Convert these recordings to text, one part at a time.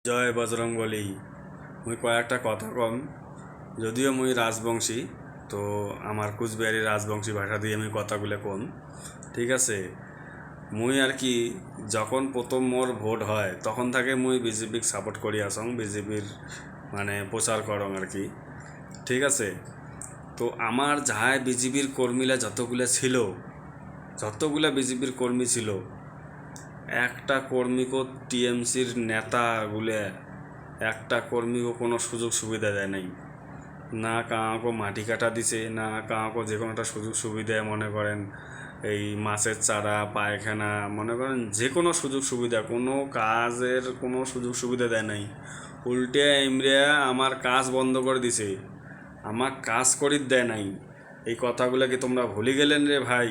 জয় বজরংবলী। মুই কয়েকটা কথা কম, যদিও মুই রাজবংশী, তো আমার কুচবিহারি রাজবংশী ভাষা দিয়ে আমি কথাগুলো কম। ঠিক আছে, মুই আর কি যখন প্রথম মোর ভোট হয় তখন থেকে মুই বিজেপিক সাপোর্ট করি আসং, বিজেপির মানে প্রচার করং আর কি। ঠিক আছে, তো আমার যাহাই বিজেপির কর্মীরা যতগুলা বিজেপির কর্মী ছিল, একটা কর্মীকে টিএমসির নেতাগুলো একটা কর্মীকে কোনো সুযোগ সুবিধা দেয় নাই। না কাউকে মাটি কাটা দিছে, না কাউকে যে কোনো একটা সুযোগ সুবিধা, মনে করেন এই মাছের চারা, পায়খানা, মনে করেন যে কোনো সুযোগ সুবিধা, কোনো কাজের কোনো সুযোগ সুবিধা দেয় নাই। উল্টে ইমরা আমার কাজ বন্ধ করে দিছে, আমার কাজ করি দেয় নাই। এই কথাগুলো কি তোমরা ভুলে গেলেন রে ভাই?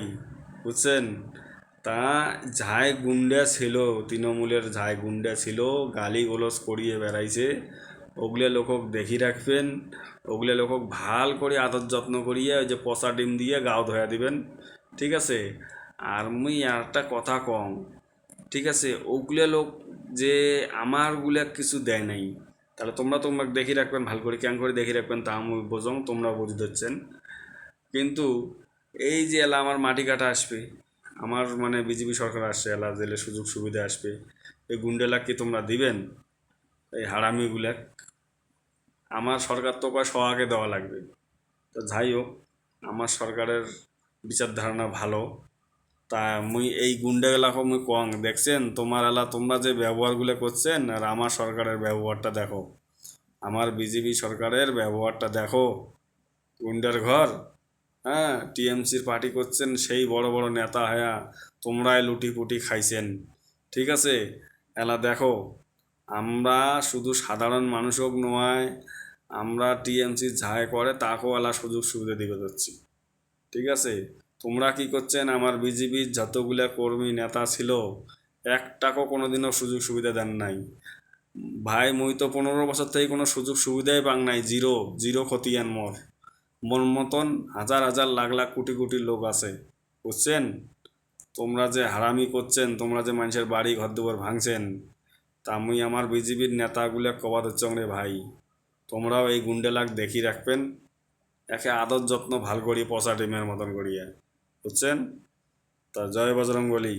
বুঝছেন? তা যাই গুন্ডা ছিল, তৃণমূলের যাই গুন্ডা ছিল, গালি গোলজ করিয়ে বেড়াইছে, ওগুলো লোকক দেখি রাখবেন। ওগুলো লোকক ভাল করে আদর যত্ন করিয়ে ওই যে পচা ডিম দিয়ে গাও ধোয়া দিবেন। ঠিক আছে, আর মুই আর একটা কথা কম। ঠিক আছে, ওগুলো লোক যে আমারগুলা কিছু দেয় নাই, তাহলে তোমরা দেখি রাখবেন, ভাল করে ক্যাং করে দেখি রাখবেন, তা আমি বোঝং, তোমরা বুঝ দিচ্ছেন। কিন্তু এই যে এলা আমার মাটি কাটা আসবে, আমার মানে বিজেপি সরকার আসছে, এলা জেলে সুযোগ সুবিধা আসবে, এই গুন্ডেলা কি তোমরা দিবেন? এই হারামিগুলা আমার সরকার তো কয় সহাকে দেওয়া লাগবে। তো যাই হোক, আমার সরকারের বিচার ধারণা ভালো। তা মুই এই গুন্ডাগুলাকে মুই কং, দেখছেন তোমার এলা তোমরা যে ব্যবহারগুলো করছেন, আর আমার সরকারের ব্যবহারটা দেখো, আমার বিজেপি সরকারের ব্যবহারটা দেখো। গুন্ডার ঘর, হ্যাঁ, টিএমসির পার্টি করছেন, সেই বড় বড় নেতা হ্যাঁ, তোমরাই লুটি পুটি খাইছেন। ঠিক আছে, এলা দেখো, আমরা শুধু সাধারণ মানুষও নয়, আমরা টিএমসি যাই করে তাকেও এলা সুযোগ সুবিধা দিবে যাচ্ছি। ঠিক আছে, তোমরা কি করছেন? আমার বিজেপির যতগুলা কর্মী নেতা ছিল, একটাকেও কোনোদিনও সুযোগ সুবিধা দেন নাই। ভাই মুই তো 15 বছর থেকে কোনো সুযোগ সুবিধাই পাং নাই, জিরো জিরো খতিয়ান মোর। মোর মতন হাজার হাজার লাখ লাখ কোটি কোটি লোক আছে। বুঝছেন? তোমরা যে হারামি করছেন, তোমরা যে মানুষের বাড়ি ঘর দুয়ার ভাঙছেন, তা মুই আমার বিজেপির নেতাগুলো কবাদ হচ্ছে রে ভাই, তোমরাও এই গুন্ডেলাক দেখি রাখবেন, একে আদর যত্ন ভাল করি, পচা ডিমের মতন করিয়া। বুঝছেন? তা জয় বজরংবলী।